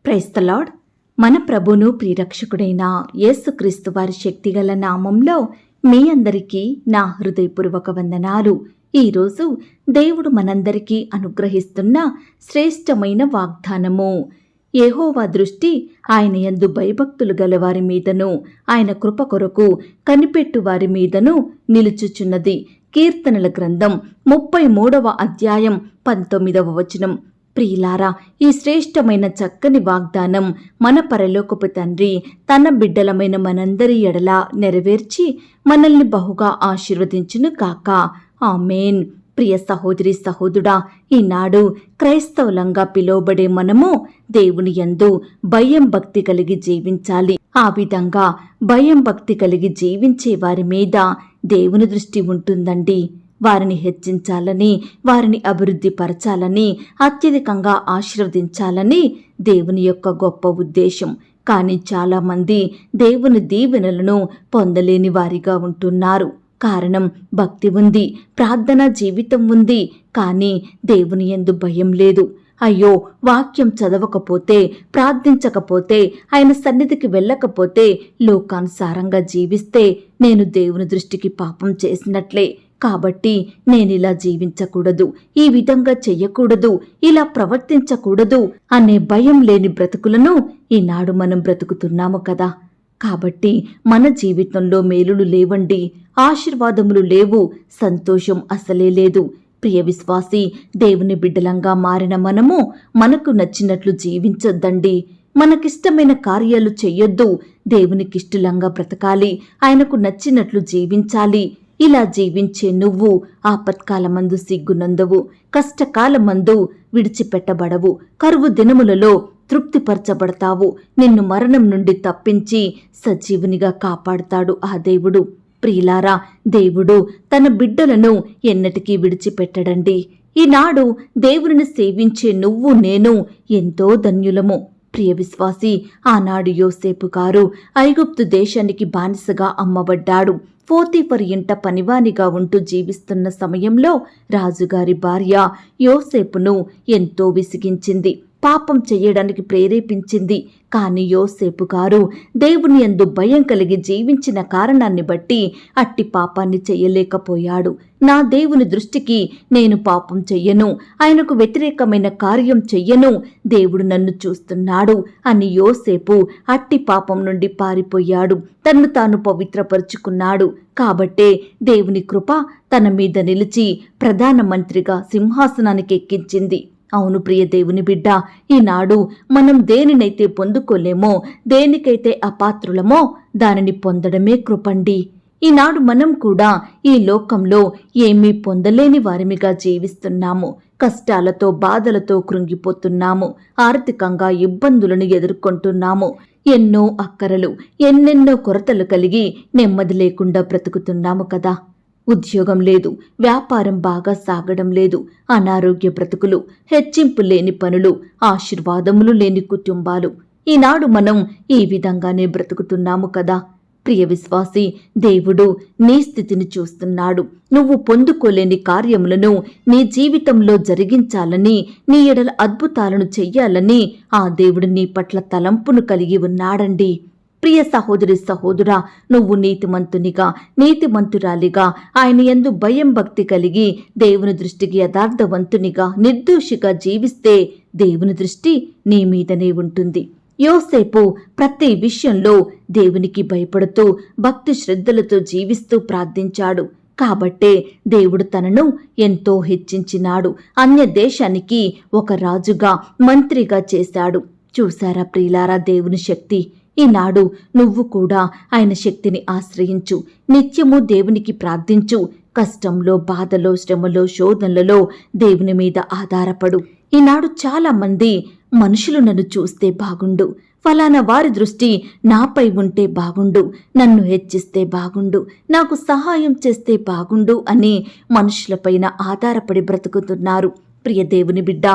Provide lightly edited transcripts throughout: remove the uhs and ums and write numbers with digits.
Praise the lord. మన ప్రభును ప్రియరక్షకుడైన యేసుక్రీస్తు వారి శక్తిగల నామంలో మీ అందరికీ నా హృదయపూర్వక వందనాలు. ఈరోజు దేవుడు మనందరికీ అనుగ్రహిస్తున్న శ్రేష్టమైన వాగ్దానము. యెహోవా దృష్టి ఆయన యందు భయభక్తులు గల వారి మీదను ఆయన కృప కొరకు కనిపెట్టు వారి మీదను నిలుచుచున్నది. కీర్తనల గ్రంథం 33వ అధ్యాయం 19వ వచనం. ప్రియులారా, ఈ శ్రేష్టమైన చక్కని వాగ్దానం మన పరలోకపు తండ్రి తన బిడ్డలమైన మనందరి ఎడల నెరవేర్చి మనల్ని బహుగా ఆశీర్వదించును గాక. ఆమేన్. ప్రియ సహోదరి సహోదరుడా, ఈనాడు క్రైస్తవులంగా పిలువబడే మనము దేవుని యందు భయం భక్తి కలిగి జీవించాలి. ఆ విధంగా భయం భక్తి కలిగి జీవించే వారి మీద దేవుని దృష్టి ఉంటుందండి. వారిని హెచ్చించాలని, వారిని అభివృద్ధి పరచాలని, అత్యధికంగా ఆశీర్వదించాలని దేవుని యొక్క గొప్ప ఉద్దేశం. కానీ చాలామంది దేవుని దీవెనలను పొందలేని వారిగా ఉంటున్నారు. కారణం, భక్తి ఉంది, ప్రార్థనా జీవితం ఉంది, కానీ దేవుని యందు భయం లేదు. అయ్యో, వాక్యం చదవకపోతే, ప్రార్థించకపోతే, ఆయన సన్నిధికి వెళ్ళకపోతే, లోకానుసారంగా జీవిస్తే నేను దేవుని దృష్టికి పాపం చేసినట్లే. కాబట్టి నేనిలా జీవించకూడదు, ఈ విధంగా చెయ్యకూడదు, ఇలా ప్రవర్తించకూడదు అనే భయం లేని బ్రతుకులను ఈనాడు మనం బ్రతుకుతున్నాము కదా. కాబట్టి మన జీవితంలో మేలులు లేవండి, ఆశీర్వాదములు లేవు, సంతోషం అసలే లేదు. ప్రియ విశ్వాసి, దేవుని బిడ్డలంగా మారిన మనము మనకు నచ్చినట్లు జీవించొద్దండి. మనకిష్టమైన కార్యాలు చెయ్యొద్దు. దేవునికిష్టులంగా బ్రతకాలి, ఆయనకు నచ్చినట్లు జీవించాలి. ఇలా జీవించే నువ్వు ఆపత్కాలమందు సిగ్గునందవు, కష్టకాలమందు విడిచిపెట్టబడవు, కరువు దినములలో తృప్తిపరచబడతావు. నిన్ను మరణం నుండి తప్పించి సజీవునిగా కాపాడుతాడు ఆ దేవుడు. ప్రియులారా, దేవుడు తన బిడ్డలను ఎన్నటికీ విడిచిపెట్టడండి. ఈనాడు దేవుని సేవించే నువ్వు నేను ఎంతో ధన్యులము. ప్రియ విశ్వాసి, ఆనాడు యోసేపు గారు ఐగుప్తు దేశానికి బానిసగా అమ్మబడ్డాడు. పోతీఫరు ఇంట పనివానిగా ఉంటూ జీవిస్తున్న సమయంలో రాజుగారి భార్య యోసేపును ఎంతో విసిగించింది, పాపం చెయ్యడానికి ప్రేరేపించింది. కానీ యోసేపు గారు దేవుని యందు భయం కలిగి జీవించిన కారణాన్ని బట్టి అట్టి పాపాన్ని చెయ్యలేకపోయాడు. నా దేవుని దృష్టికి నేను పాపం చెయ్యను, ఆయనకు వ్యతిరేకమైన కార్యం చెయ్యను, దేవుడు నన్ను చూస్తున్నాడు అని యోసేపు అట్టి పాపం నుండి పారిపోయాడు, తన్ను తాను పవిత్రపరుచుకున్నాడు. కాబట్టే దేవుని కృప తన మీద నిలిచి ప్రధానమంత్రిగా సింహాసనానికి ఎక్కించింది. అవును ప్రియ దేవుని బిడ్డ, ఈనాడు మనం దేనినైతే పొందుకోలేమో, దేనికైతే అపాత్రులమో దానిని పొందడమే కృపండి. ఈనాడు మనం కూడా ఈ లోకంలో ఏమీ పొందలేని వారిమిగా జీవిస్తున్నాము. కష్టాలతో, బాధలతో కృంగిపోతున్నాము, ఆర్థికంగా ఇబ్బందులను ఎదుర్కొంటున్నాము. ఎన్నో అక్కరలు, ఎన్నెన్నో కొరతలు కలిగి నెమ్మది లేకుండా బ్రతుకుతున్నాము కదా. ఉద్యోగం లేదు, వ్యాపారం బాగా సాగడం లేదు, అనారోగ్య బ్రతుకులు, హెచ్చింపు లేని పనులు, ఆశీర్వాదములు లేని కుటుంబాలు. ఈనాడు మనం ఈ విధంగానే బ్రతుకుతున్నాము కదా. ప్రియ విశ్వాసి, దేవుడు నీ స్థితిని చూస్తున్నాడు. నువ్వు పొందుకోలేని కార్యములను నీ జీవితంలో జరిగించాలని, నీ ఎడల అద్భుతాలను చెయ్యాలని ఆ దేవుడు నీ పట్ల తలంపును కలిగి ఉన్నాడండి. ప్రియ సహోదరి సహోదరా, నువ్వు నీతిమంతునిగా, నీతిమంతురాలిగా, ఆయన యందు భయం భక్తి కలిగి దేవుని దృష్టికి యథార్థవంతునిగా, నిర్దోషిగా జీవిస్తే దేవుని దృష్టి నీ మీదనే ఉంటుంది. యోసేపు ప్రతి విషయంలో దేవునికి భయపడుతూ భక్తి శ్రద్ధలతో జీవిస్తూ ప్రార్థించాడు. కాబట్టే దేవుడు తనను ఎంతో హెచ్చించినాడు. అన్య దేశానికి ఒక రాజుగా, మంత్రిగా చేశాడు. చూశారా ప్రియులారా దేవుని శక్తి? ఈనాడు నువ్వు కూడా ఆయన శక్తిని ఆశ్రయించు, నిత్యము దేవునికి ప్రార్థించు. కష్టంలో, బాధలో, శ్రమలో, శోధనలలో దేవుని మీద ఆధారపడు. ఈనాడు చాలా మంది మనుషులు నన్ను చూస్తే బాగుండు, ఫలానా వారి దృష్టి నాపై ఉంటే బాగుండు, నన్ను హెచ్చిస్తే బాగుండు, నాకు సహాయం చేస్తే బాగుండు అని మనుషులపైన ఆధారపడి బ్రతుకుతున్నారు. ప్రియ దేవుని బిడ్డ,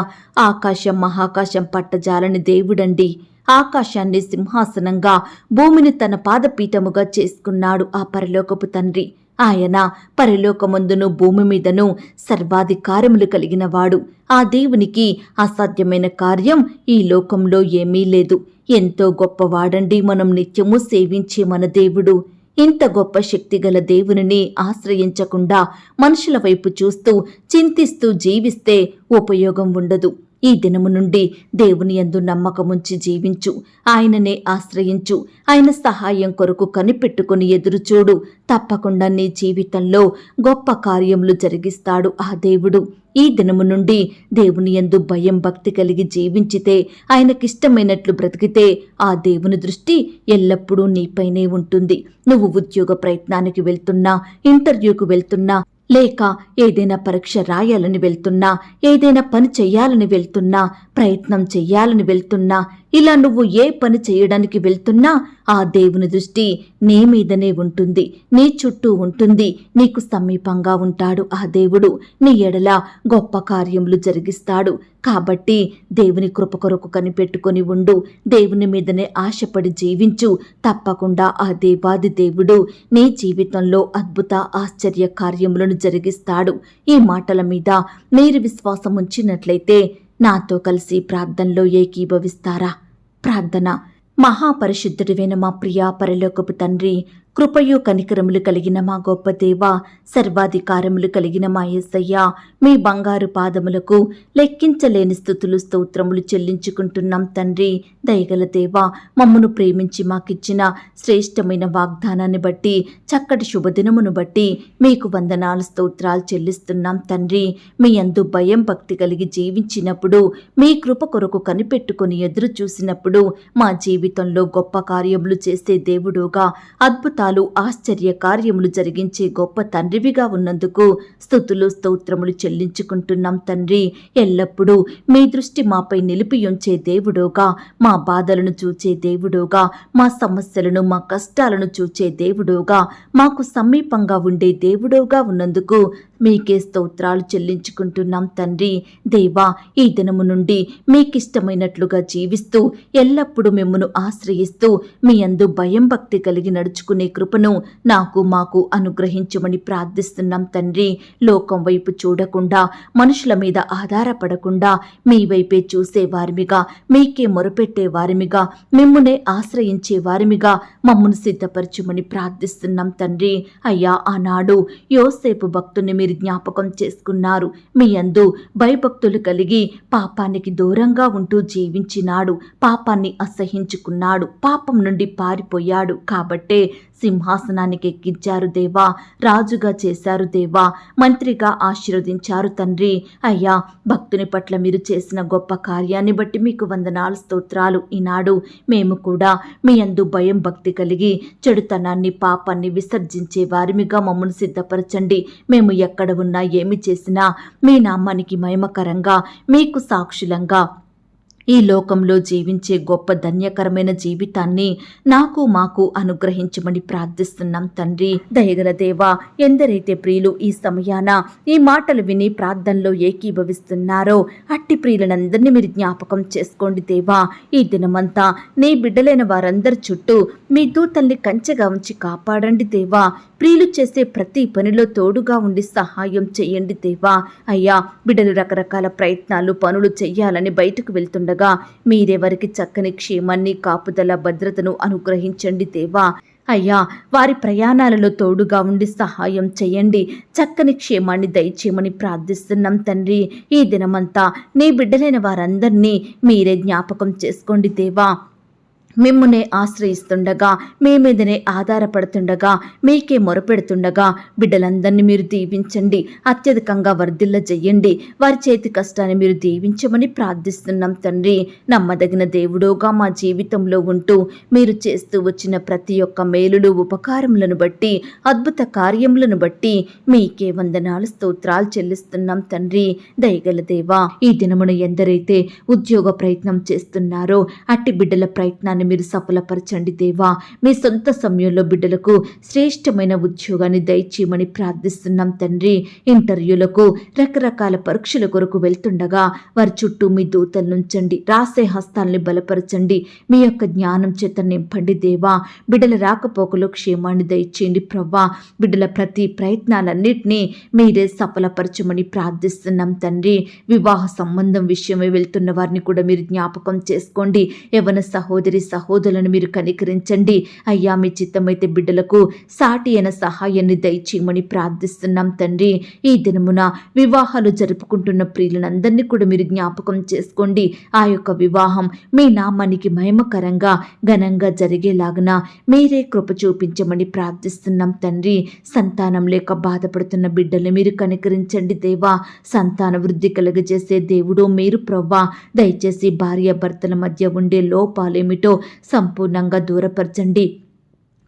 ఆకాశం మహాకాశం పట్టజాలని దేవుడండి. ఆకాశాన్ని సింహాసనంగా, భూమిని తన పాదపీఠముగా చేసుకున్నాడు ఆ పరలోకపు తండ్రి. ఆయన పరలోకమందును భూమి మీదను సర్వాధికారములు కలిగినవాడు. ఆ దేవునికి అసాధ్యమైన కార్యం ఈ లోకంలో ఏమీ లేదు. ఎంతో గొప్పవాడండి మనం నిత్యము సేవించే మన దేవుడు. ఇంత గొప్ప శక్తిగల దేవునిని ఆశ్రయించకుండా మనుషుల వైపు చూస్తూ చింతిస్తూ జీవిస్తే ఉపయోగం ఉండదు. ఈ దినము నుండి దేవుని యందు నమ్మకముంచి జీవించు, ఆయననే ఆశ్రయించు, ఆయన సహాయం కొరకు కనిపెట్టుకుని ఎదురుచూడు. తప్పకుండా నీ జీవితంలో గొప్ప కార్యములు జరిగిస్తాడు ఆ దేవుడు. ఈ దినము నుండి దేవుని యందు భయం భక్తి కలిగి జీవించితే, ఆయనకిష్టమైనట్లు బ్రతికితే ఆ దేవుని దృష్టి ఎల్లప్పుడూ నీపైనే ఉంటుంది. నువ్వు ఉద్యోగ ప్రయత్నానికి వెళ్తున్నా, ఇంటర్వ్యూకు వెళ్తున్నా, లేక ఏదైనా పరీక్ష రాయాలని వెళ్తున్నా, ఏదైనా పని చెయ్యాలని వెళ్తున్నా, ప్రయత్నం చెయ్యాలని వెళ్తున్నా, ఇలా నువ్వు ఏ పని చేయడానికి వెళ్తున్నా ఆ దేవుని దృష్టి నీ మీదనే ఉంటుంది, నీ చుట్టూ ఉంటుంది. నీకు సమీపంగా ఉంటాడు ఆ దేవుడు. నీ ఎడల గొప్ప కార్యములు జరిగిస్తాడు. కాబట్టి దేవుని కృప కొరకు కనిపెట్టుకొని ఉండు. దేవుని మీదనే ఆశపడి జీవించు. తప్పకుండా ఆ దేవాది దేవుడు నీ జీవితంలో అద్భుత ఆశ్చర్య కార్యములను జరిగిస్తాడు. ఈ మాటల మీద మీరు విశ్వాసం ఉంచినట్లయితే నాతో కలిసి ప్రార్థనలో ఏకీభవిస్తారా? ప్రార్థన. మహాపరిశుద్ధుడివైన మా ప్రియా పరలోకపు తండ్రి, కృపయు కనికరములు కలిగిన మా గొప్ప దేవ, సర్వాధికారములు కలిగిన మా యేసయ్య, మీ బంగారు పాదములకు లెక్కించలేని స్తుతులు స్తోత్రములు చెల్లించుకుంటున్నాం తండ్రి. దయగల దేవ, మమ్మను ప్రేమించి మాకిచ్చిన శ్రేష్టమైన వాగ్దానాన్ని బట్టి, చక్కటి శుభదినమును బట్టి మీకు వందనాలు స్తోత్రాలు చెల్లిస్తున్నాం తండ్రి. మీ యందు భయం భక్తి కలిగి జీవించినప్పుడు, మీ కృప కొరకు కనిపెట్టుకుని ఎదురు చూసినప్పుడు మా జీవితంలో గొప్ప కార్యములు చేసే దేవుడుగా, అద్భుతాలు ఆశ్చర్య కార్యములు జరిగించే గొప్ప తండ్రివిగా ఉన్నందుకు స్తుతులు స్తోత్రములు చెల్లించుకుంటున్నాం తండ్రి. ఎల్లప్పుడూ మీ దృష్టి మాపై నిలిపి ఉంచే దేవుడుగా, మా బాధలను చూచే దేవుడుగా, మా సమస్యలను మా కష్టాలను చూచే దేవుడుగా, మాకు సమీపంగా ఉండే దేవుడుగా ఉన్నందుకు మీకే స్తోత్రాలు చెల్లించుకుంటున్నాం తండ్రి. దేవా, ఈ దినము నుండి మీకిష్టమైనట్లుగా జీవిస్తూ ఎల్లప్పుడూ మిమ్మును ఆశ్రయిస్తూ మీ యందు భయం భక్తి కలిగి నడుచుకునే కృపను నాకు మాకు అనుగ్రహించమని ప్రార్థిస్తున్నాం తండ్రి. లోకం వైపు చూడకుండా, మనుషుల మీద ఆధారపడకుండా మీ వైపే చూసే వారిమిగా, మీకే మొరపెట్టే వారిమిగా, మిమ్మునే ఆశ్రయించే వారిమిగా మమ్మను సిద్ధపరచుమని ప్రార్థిస్తున్నాం తండ్రి. అయ్యా, ఆనాడు యోసేపు భక్తుని మీరు జ్ఞాపకం చేసుకున్నారు. మీ యందు భయభక్తులు కలిగి పాపానికి దూరంగా ఉంటూ జీవించినాడు. పాపాన్ని అసహించుకున్నాడు. పాపం నుండి పారిపోయాడు. కాబట్టే సింహాసనానికి ఎక్కించారు దేవా, రాజుగా చేశారు దేవా, మంత్రిగా ఆశీర్వదించారు తండ్రి. అయ్యా, భక్తుని పట్ల మీరు చేసిన గొప్ప కార్యాన్ని బట్టి మీకు వందనాలు స్తోత్రాలు. ఈనాడు మేము కూడా మీ యందు భయం భక్తి కలిగి చెడుతనాన్ని పాపాన్ని విసర్జించే వారిమిగా మమ్మల్ని సిద్ధపరచండి. మేము ఎక్కడ ఉన్నా ఏమి చేసినా మీ నామానికి మహిమకరంగా, మీకు సాక్షులంగా ఈ లోకంలో జీవించే గొప్ప ధన్యకరమైన జీవితాన్ని నాకు మాకు అనుగ్రహించమని ప్రార్థిస్తున్నాం తండ్రి. దయగల దేవా, ఎందరైతే ప్రియులు ఈ సమయాన ఈ మాటలు విని ప్రార్థనలో ఏకీభవిస్తున్నారో అట్టి ప్రియులనందరినీ మీరు జ్ఞాపకం చేసుకోండి దేవా. ఈ దినమంతా నీ బిడ్డలైన వారందరి చుట్టూ మీ దూతల్ని కంచెగా ఉంచి కాపాడండి దేవా. ప్రియులు చేసే ప్రతి పనిలో తోడుగా ఉండి సహాయం చేయండి దేవా. అయ్యా, బిడ్డలు రకరకాల ప్రయత్నాలు పనులు చెయ్యాలని బయటకు వెళ్తుండగా మీరెవరికి చక్కని క్షేమాన్ని, కాపుదల, భద్రతను అనుగ్రహించండి దేవా. అయ్యా, వారి ప్రయాణాలలో తోడుగా ఉండి సహాయం చేయండి. చక్కని క్షేమాన్ని దయచేయమని ప్రార్థిస్తున్నాం తండ్రి. ఈ దినమంతా నీ బిడ్డలైన వారందరినీ మీరే జ్ఞాపకం చేసుకోండి దేవా. మిమ్మునే ఆశ్రయిస్తుండగా, మీ మీదనే ఆధారపడుతుండగా, మీకే మొరపెడుతుండగా బిడ్డలందరినీ మీరు దీవించండి. అత్యధికంగా వర్ధిల్ల చెయ్యండి. వారి చేతి కష్టాన్ని మీరు దీవించమని ప్రార్థిస్తున్నాం తండ్రి. నమ్మదగిన దేవుడుగా మా జీవితంలో ఉంటూ మీరు చేస్తూ వచ్చిన ప్రతి ఒక్క మేలులు, ఉపకారములను బట్టి, అద్భుత కార్యములను బట్టి మీకే వందనాలు స్తోత్రాలు చెల్లిస్తున్నాం తండ్రి. దయగల దేవా, ఈ దినమున ఎందరైతే ఉద్యోగ ప్రయత్నం చేస్తున్నారో అట్టి బిడ్డల ప్రయత్నాన్ని మీరు సఫలపరచండి దేవా. మీ సొంత సమయంలో బిడ్డలకు శ్రేష్టమైన ఉద్యోగాన్ని దయచేయమని ప్రార్థిస్తున్నాం తండ్రి. ఇంటర్వ్యూలకు రకరకాల పరీక్షల కొరకు వెళ్తుండగా వారి చుట్టూ మీ దూతలు నుంచండి. రాసే హస్తాల్ని బలపరచండి. మీ యొక్క జ్ఞానం చేత నింపండి దేవా. బిడ్డల రాకపోకలో క్షేమాన్ని దయచేయండి ప్రవ్వా. బిడ్డల ప్రతి ప్రయత్నాలన్నింటినీ మీరే సఫలపరచమని ప్రార్థిస్తున్నాం తండ్రి. వివాహ సంబంధం విషయమై వెళ్తున్న వారిని కూడా మీరు జ్ఞాపకం చేసుకోండి. యవ్వన సహోదరి సహోదరులను మీరు కనికరించండి అయ్యా. మీ చిత్తమైతే బిడ్డలకు సాటి అయిన సహాయాన్ని దయచేయమని ప్రార్థిస్తున్నాం తండ్రి. ఈ దినమున వివాహాలు జరుపుకుంటున్న ప్రియులందరినీ కూడా మీరు జ్ఞాపకం చేసుకోండి. ఆ యొక్క వివాహం మీ నామానికి మహిమకరంగా ఘనంగా జరిగేలాగున మీరే కృప చూపించమని ప్రార్థిస్తున్నాం తండ్రి. సంతానం లేక బాధపడుతున్న బిడ్డల్ని మీరు కనికరించండి దేవా. సంతాన వృద్ధి కలుగజేసే దేవుడు మీరు ప్రవ్వా. దయచేసి భార్యాభర్తల మధ్య ఉండే లోపాలేమిటో సంపూర్ణంగా దూరపరచండి.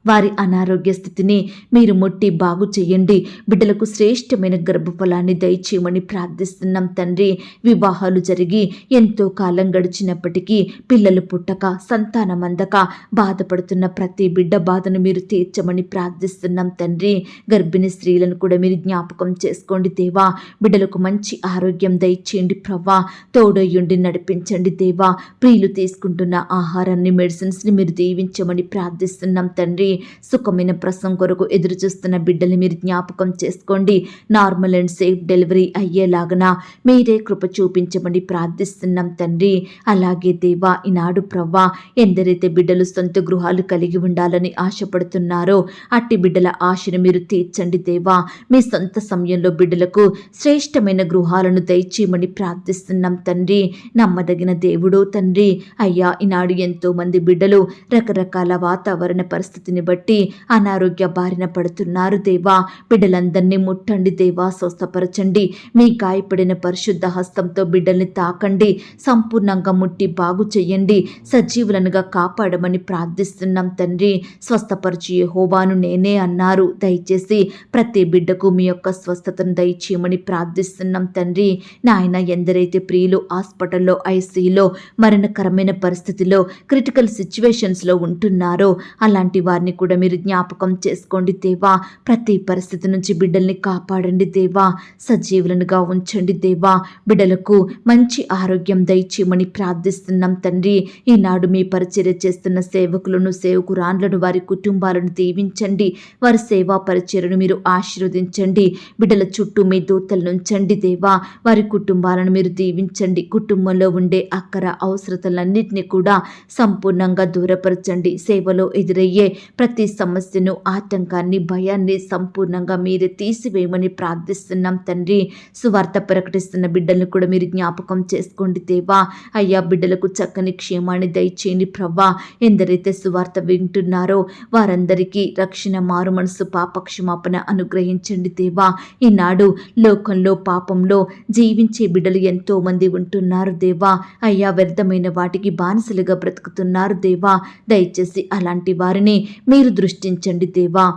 వారి అనారోగ్య స్థితిని మీరు ముట్టి బాగు చేయండి. బిడ్డలకు శ్రేష్టమైన గర్భఫలాన్ని దయచేయమని ప్రార్థిస్తున్నాం తండ్రి. వివాహాలు జరిగి ఎంతో కాలం గడిచినప్పటికీ పిల్లలు పుట్టక సంతానం అందక బాధపడుతున్న ప్రతి బిడ్డ బాధను మీరు తీర్చమని ప్రార్థిస్తున్నాం తండ్రి. గర్భిణీ స్త్రీలను కూడా మీరు జ్ఞాపకం చేసుకోండి దేవా. బిడ్డలకు మంచి ఆరోగ్యం దయచేయండి ప్రవ్వా. తోడయ్యుండి నడిపించండి దేవా. ప్రియులు తీసుకుంటున్న ఆహారాన్ని మెడిసిన్స్ని మీరు దీవించమని ప్రార్థిస్తున్నాం తండ్రి. సుఖమైన ప్రసవం కొరకు ఎదురు చూస్తున్న బిడ్డల్ని మీరు జ్ఞాపకం చేసుకోండి. నార్మల్ అండ్ సేఫ్ డెలివరీ అయ్యేలాగన మీరే కృప చూపించమని ప్రార్థిస్తున్నాం తండ్రి. అలాగే దేవా, ఈనాడు ప్రవ్వా, ఎందరైతే బిడ్డలు సొంత గృహాలు కలిగి ఉండాలని ఆశపడుతున్నారో అట్టి బిడ్డల ఆశను మీరు తీర్చండి దేవా. మీ సొంత సమయంలో బిడ్డలకు శ్రేష్టమైన గృహాలను దయచేయమని ప్రార్థిస్తున్నాం తండ్రి. నమ్మదగిన దేవుడు తండ్రి. అయ్యా, ఈనాడు ఎంతో మంది బిడ్డలు రకరకాల వాతావరణ పరిస్థితిని బట్టి అనారోగ్య బారిన పడుతున్నారు దేవా. బిడ్డలందరినీ ముట్టండి దేవా. స్వస్థపరచండి. మీ గాయపడిన పరిశుద్ధ హస్తంతో బిడ్డల్ని తాకండి. సంపూర్ణంగా ముట్టి బాగు చెయ్యండి. సజీవులనుగా కాపాడమని ప్రార్థిస్తున్నాం తండ్రి. స్వస్థపరచు యెహోవాను నేనే అన్నారు. దయచేసి ప్రతి బిడ్డకు మీ యొక్క స్వస్థతను దయచేయమని ప్రార్థిస్తున్నాం తండ్రి. నాయన, ఎందరైతే ప్రియులు హాస్పిటల్లో ఐసీయూలో మరణకరమైన పరిస్థితిలో క్రిటికల్ సిచ్యువేషన్స్లో ఉంటున్నారో అలాంటి వారిని కూడా మీరు జ్ఞాపకం చేసుకోండి దేవా. ప్రతి పరిస్థితి నుంచి బిడ్డల్ని కాపాడండి దేవా. సజీవులనుగా ఉంచండి దేవా. బిడ్డలకు మంచి ఆరోగ్యం దయచేయమని ప్రార్థిస్తున్నాం తండ్రి. ఈనాడు మీ పరిచర్య చేస్తున్న సేవకులను సేవకురాండ్లను వారి కుటుంబాలను దీవించండి. వారి సేవా పరిచర్యను మీరు ఆశీర్వదించండి. బిడ్డల చుట్టూ మీ దూతలు నుంచండి దేవా. వారి కుటుంబాలను మీరు దీవించండి. కుటుంబంలో ఉండే అక్కర అవసరతలన్నింటినీ కూడా సంపూర్ణంగా దూరపరచండి. సేవలో ఎదురయ్యే ప్రతి సమస్యను, ఆటంకాన్ని, భయాన్ని సంపూర్ణంగా మీరే తీసివేయమని ప్రార్థిస్తున్నాం తండ్రి. సువార్త ప్రకటిస్తున్న బిడ్డలను కూడా మీరు జ్ఞాపకం చేసుకోండి దేవా. అయ్యా, బిడ్డలకు చక్కని క్షేమాన్ని దయచేయండి ప్రవ్వా. ఎందరైతే సువార్త వింటున్నారో వారందరికీ రక్షణ, మారు మనసు, పాపక్షమాపణ అనుగ్రహించండి దేవా. ఈనాడు లోకంలో పాపంలో జీవించే బిడ్డలు ఎంతో మంది ఉంటున్నారు దేవా. అయ్యా, వ్యర్థమైన వాటికి బానిసలుగా బ్రతుకుతున్నారు దేవా. దయచేసి అలాంటి వారిని మీరు దృష్టించండి దేవా.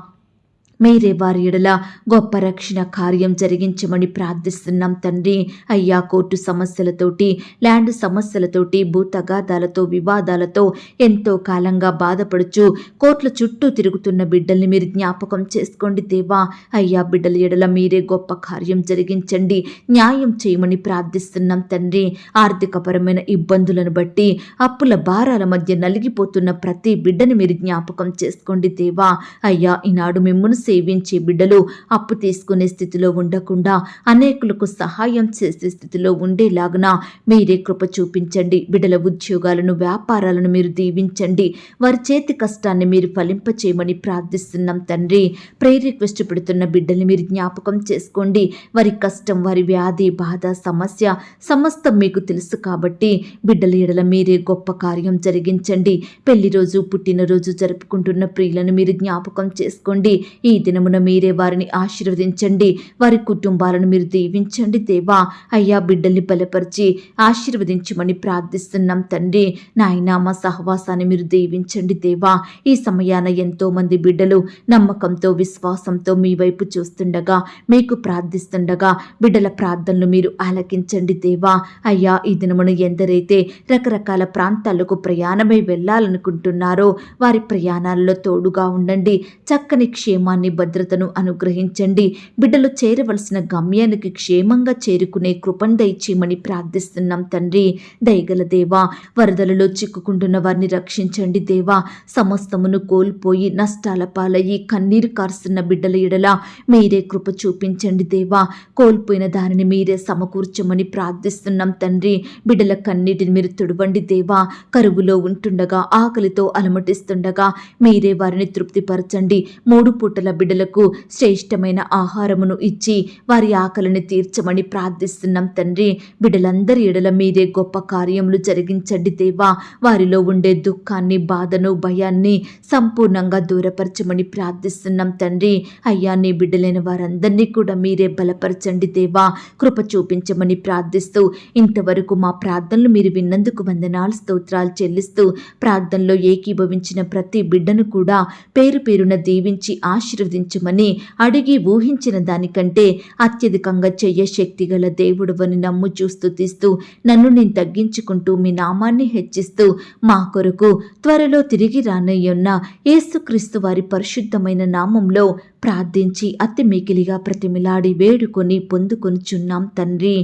మీరే వారి ఎడల గొప్ప రక్షణ కార్యం జరిగించమని ప్రార్థిస్తున్నాం తండ్రి. అయ్యా, కోర్టు సమస్యలతోటి, ల్యాండ్ సమస్యలతోటి, భూ తగాదాలతో, వివాదాలతో ఎంతో కాలంగా బాధపడుచు కోర్టుల చుట్టూ తిరుగుతున్న బిడ్డల్ని మీరు జ్ఞాపకం చేసుకోండి దేవా. అయ్యా, బిడ్డల ఎడల మీరే గొప్ప కార్యం జరిగించండి. న్యాయం చేయమని ప్రార్థిస్తున్నాం తండ్రి. ఆర్థికపరమైన ఇబ్బందులను బట్టి అప్పుల భారాల మధ్య నలిగిపోతున్న ప్రతి బిడ్డని మీరు జ్ఞాపకం చేసుకోండి దేవా. అయ్యా, ఈనాడు మిమ్మును సేవించే బిడ్డలు అప్పు తీసుకునే స్థితిలో ఉండకుండా అనేకులకు సహాయం చేసే స్థితిలో ఉండేలాగున మీరే కృప చూపించండి. బిడ్డల ఉద్యోగాలను, వ్యాపారాలను మీరు దీవించండి. వారి చేతి కష్టాన్ని మీరు ఫలింపచేయమని ప్రార్థిస్తున్నాం తండ్రి. ప్రేయర్ రిక్వెస్ట్ పెడుతున్న బిడ్డల్ని మీరు జ్ఞాపకం చేసుకోండి. వారి కష్టం, వారి వ్యాధి, బాధ, సమస్య సమస్తం మీకు తెలుసు కాబట్టి బిడ్డల ఎడల మీరే గొప్ప కార్యం జరిగించండి. పెళ్లి రోజు, పుట్టినరోజు జరుపుకుంటున్న ప్రియులను మీరు జ్ఞాపకం చేసుకోండి. ఈ దినమున మీరే వారిని ఆశీర్వదించండి, వారి కుటుంబాలను మీరు దీవించండి దేవా. అయ్యా, బిడ్డల్ని బలపరిచి ఆశీర్వదించమని ప్రార్థిస్తున్నాం తండ్రి. నాయనా, మా సహవాసాన్ని మీరు దీవించండి దేవా. ఈ సమయాన ఎంతో మంది బిడ్డలు నమ్మకంతో విశ్వాసంతో మీ వైపు చూస్తుండగా, మీకు ప్రార్థిస్తుండగా బిడ్డల ప్రార్థనలు మీరు ఆలకించండి దేవా. అయ్యా, ఈ దినమున ఎందరైతే రకరకాల ప్రాంతాలకు ప్రయాణమై వెళ్ళాలనుకుంటున్నారో వారి ప్రయాణాల్లో తోడుగా ఉండండి. చక్కని క్షేమాన్ని, భద్రతను అనుగ్రహించండి. బిడ్డలు చేరవలసిన గమ్యానికి క్షేమంగా చేరుకునే కృపను దయచేయమని ప్రార్థిస్తున్నాం తండ్రి. దయగల దేవా, వరదలలో చిక్కుకుంటున్న వారిని రక్షించండి దేవా. సమస్తమును కోల్పోయి నష్టాల పాలయ్యి కన్నీరు కారుస్తున్న బిడ్డల ఎడల మీరే కృప చూపించండి దేవా. కోల్పోయిన దానిని మీరే సమకూర్చమని ప్రార్థిస్తున్నాం తండ్రి. బిడ్డల కన్నీటిని మీరు తుడవండి దేవా. కరువులో ఉంటుండగా, ఆకలితో అలమటిస్తుండగా మీరే వారిని తృప్తిపరచండి. 3 పూటల బిడ్డలకు శ్రేష్టమైన ఆహారమును ఇచ్చి వారి ఆకలిని తీర్చమని ప్రార్థిస్తున్నాం తండ్రి. బిడ్డలందరి ఎడల మీరే గొప్ప కార్యములు జరిగించండి దేవా. వారిలో ఉండే దుఃఖాన్ని, బాధను, భయాన్ని సంపూర్ణంగా దూరపరచమని ప్రార్థిస్తున్నాం తండ్రి. అయ్యా, నీ బిడ్డలైన వారందరినీ కూడా మీరే బలపరచండి దేవా. కృప చూపించమని ప్రార్థిస్తూ ఇంతవరకు మా ప్రార్థనలు మీరు విన్నందుకు వందనాలు, స్తోత్రాలు చెల్లిస్తూ ప్రార్థనలో ఏకీభవించిన ప్రతి బిడ్డను కూడా పేరు పేరున దీవించి ఆశీర్వదించమని అడిగి ఊహించిన దానికంటే అత్యధికంగా చెయ్య శక్తి గల దేవుడవని నమ్ముచూ స్తుతిస్తూ నన్ను నేను తగ్గించుకుంటూ మీ నామాన్ని హెచ్చిస్తూ మా కొరకు త్వరలో తిరిగి రానయ్యున్న యేసుక్రీస్తు వారి పరిశుద్ధమైన నామంలో ప్రార్థించి అతి మికిలిగా ప్రతిమిలాడి వేడుకొని పొందుకొనుచున్నాం తండ్రి.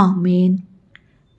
ఆమేన్.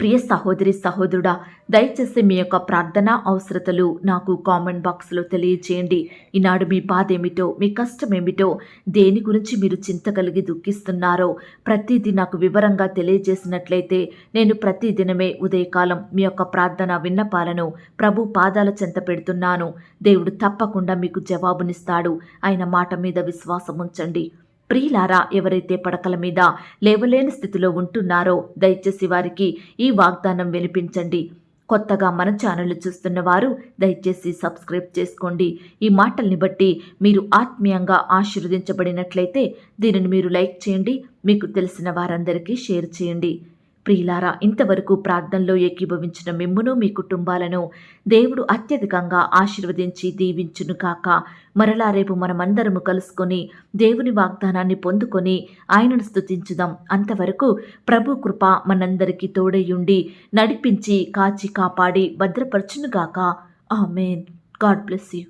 ప్రియ సహోదరి, సహోదరుడా, దయచేసి మీ యొక్క ప్రార్థన అవసరతలు నాకు కామెంట్ బాక్స్లో తెలియచేయండి. ఈనాడు మీ బాధ ఏమిటో, మీ కష్టం ఏమిటో, దేని గురించి మీరు చింత కలిగి దుఃఖిస్తున్నారో ప్రతిదీ నాకు వివరంగా తెలియజేసినట్లయితే నేను ప్రతిదినమే ఉదయకాలం మీ యొక్క ప్రార్థన విన్నపాలను ప్రభు పాదాల చెంత పెడుతున్నాను. దేవుడు తప్పకుండా మీకు జవాబునిస్తాడు. ఆయన మాట మీద విశ్వాసం ఉంచండి. ప్రియులారా, ఎవరైతే పడకల మీద లేవలేని స్థితిలో ఉంటున్నారో దయచేసి వారికి ఈ వాగ్దానం వినిపించండి. కొత్తగా మన ఛానల్ చూస్తున్న వారు దయచేసి సబ్స్క్రైబ్ చేసుకోండి. ఈ మాటల్ని బట్టి మీరు ఆత్మీయంగా ఆశీర్వదించబడినట్లయితే దీనిని మీరు లైక్ చేయండి, మీకు తెలిసిన వారందరికీ షేర్ చేయండి. ప్రియులారా, ఇంతవరకు ప్రార్థనలో ఏకీభవించిన మిమ్మును, మీ కుటుంబాలను దేవుడు అత్యధికంగా ఆశీర్వదించి దీవించును కాక. మరలా రేపు మనమందరము కలుసుకొని దేవుని వాగ్దానాన్ని పొందుకొని ఆయనను స్తుతించుదాం. అంతవరకు ప్రభు కృప మనందరికీ తోడయుండి నడిపించి కాచి కాపాడి భద్రపరచునుగాక. ఆమేన్. God bless you.